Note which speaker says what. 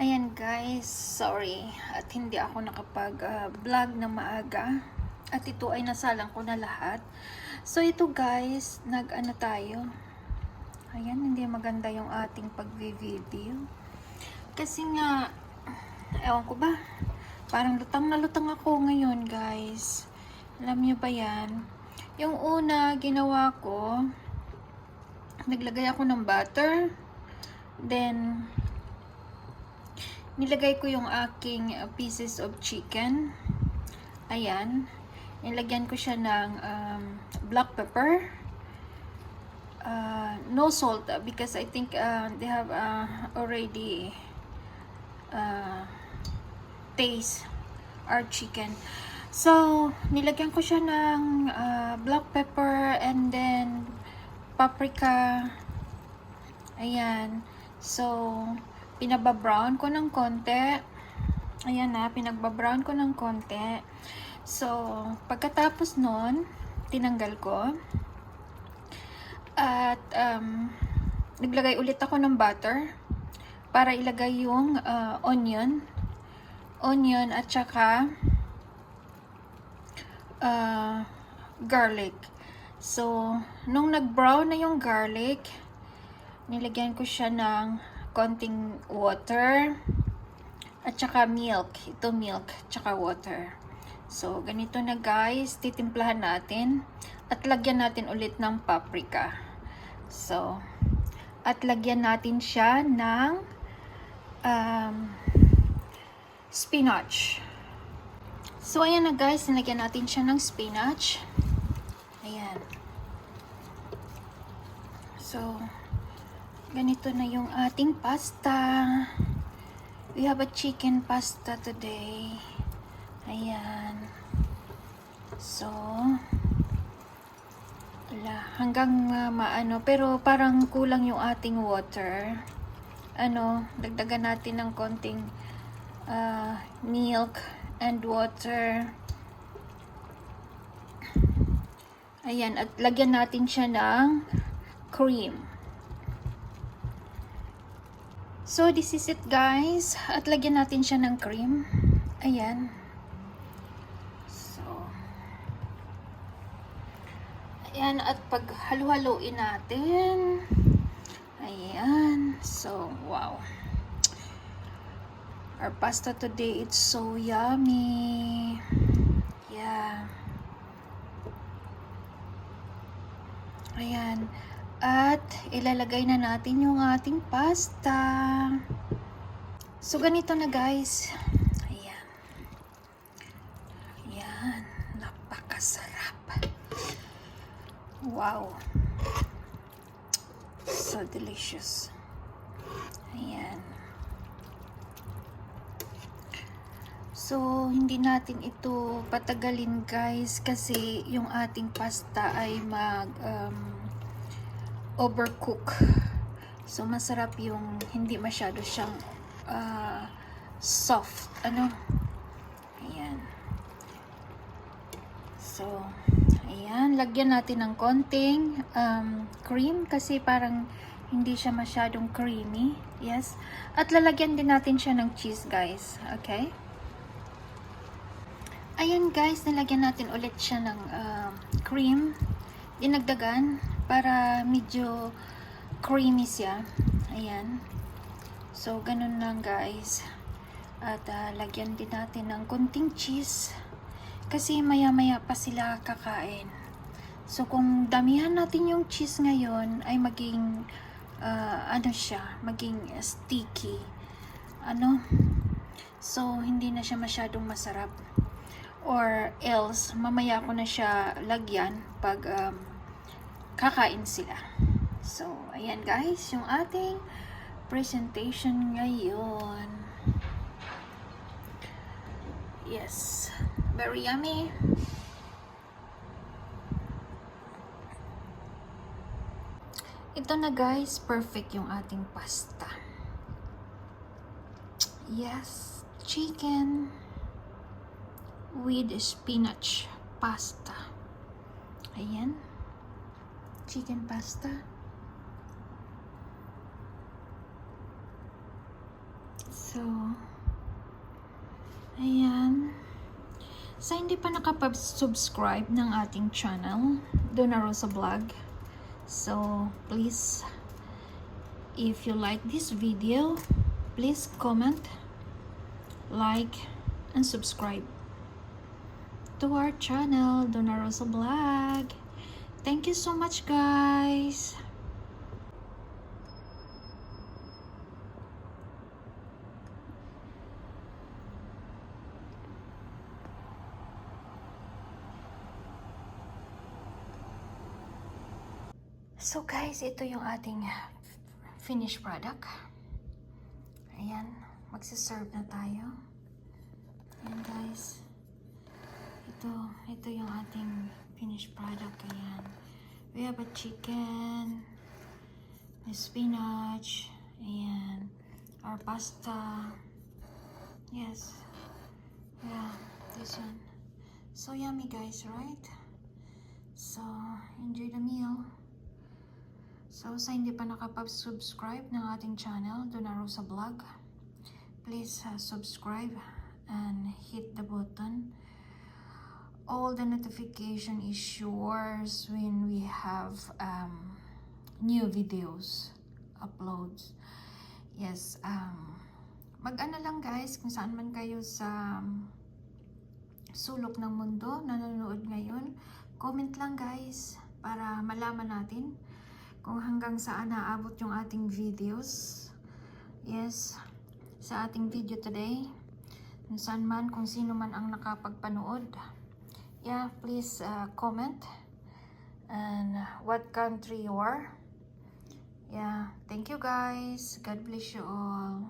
Speaker 1: Ayan guys, sorry at hindi ako nakapag-vlog na maaga at ito ay nasalang ko na lahat. So ito guys, nag-ano tayo. Ayan, hindi maganda yung ating pag-video. Kasi nga, ewan ko ba, parang lutang na lutang ako ngayon guys. Alam nyo ba yan? Yung una ginawa ko, naglagay ako ng butter. Then, nilagay ko yung aking pieces of chicken. Ayan. Nilagyan ko siya ng black pepper. No salt because I think they have already taste our chicken. So, nilagyan ko siya ng black pepper and then paprika. Ayan. So, pinababrown ko ng konti. Ayan na, pinagbabrown ko ng konti. So, pagkatapos nun, tinanggal ko. At, naglagay ulit ako ng butter para ilagay yung onion at saka garlic. So, nung nag-brown na yung garlic, nilagyan ko siya ng konting water at saka milk. Ito milk, tsaka water. So, ganito na guys, titimplahan natin at lagyan natin ulit ng paprika. So, at lagyan natin siya ng spinach. So, ayan na guys, nilagyan natin siya ng spinach. Ayan. So, ganito na yung ating pasta. We have a chicken pasta today. Ayan. So, hanggang maano, pero parang kulang yung ating water. Dagdagan natin ng konting milk and water. Ayan, at lagyan natin siya ng cream. So, this is it guys. At lagyan natin siya ng cream. Ayan. So, ayan. At paghalu-haluin natin. Ayan. So, wow. Our pasta today, it's so yummy. Yeah. Ayan. At ilalagay na natin yung ating pasta. So, ganito na guys. Ayan. Ayan. Napakasarap. Wow. So delicious. Ayan. So, hindi natin ito patagalin guys kasi yung ating pasta ay overcook. So, masarap yung hindi masyado siyang soft. Ayan. So, ayan. Lagyan natin ng konting cream kasi parang hindi siya masyadong creamy. Yes. At lalagyan din natin siya ng cheese guys. Okay? Ayan guys. Nilagyan natin ulit siya ng cream. Dinagdagan para medyo creamy siya. Ayan. So, ganun lang guys. At lagyan din natin ng konting cheese. Kasi maya-maya pa sila kakain. So, kung damihan natin yung cheese ngayon, ay maging, maging sticky. So, hindi na siya masyadong masarap. Or else, mamaya ko na siya lagyan pag kakain sila. So, ayan guys, yung ating presentation ngayon. Yes, very yummy. Ito na guys, perfect yung ating pasta. Yes, chicken with spinach pasta. Ayan. Chicken pasta. So, ayan. Sa hindi pa nakapag-subscribe ng ating channel, Donna Rosa Vlog. So, please, if you like this video, please comment, like, and subscribe to our channel, Donna Rosa Vlog. Thank you so much, guys. So guys, ito yung ating finished product. Ayan, magsiserve na tayo. Ayan guys. Ito yung ating finished product. Ayan. We have a chicken, a spinach, ayan, our pasta. Yes. Yeah, this one. So yummy guys, right? So, enjoy the meal. So, sa hindi pa nakapag-subscribe ng ating channel, Donna Rosa Vlog, please subscribe and hit the button. All the notification is yours when we have new videos uploads. Yes, mag-ano lang guys, kung saan man kayo sa sulok ng mundo nanonood ngayon, comment lang guys para malaman natin kung hanggang saan naabot yung ating videos. Yes, sa ating video today, kung saan man, kung sino man ang nakapagpanood. Yeah, please comment and what country you are. Yeah, thank you guys. God bless you all.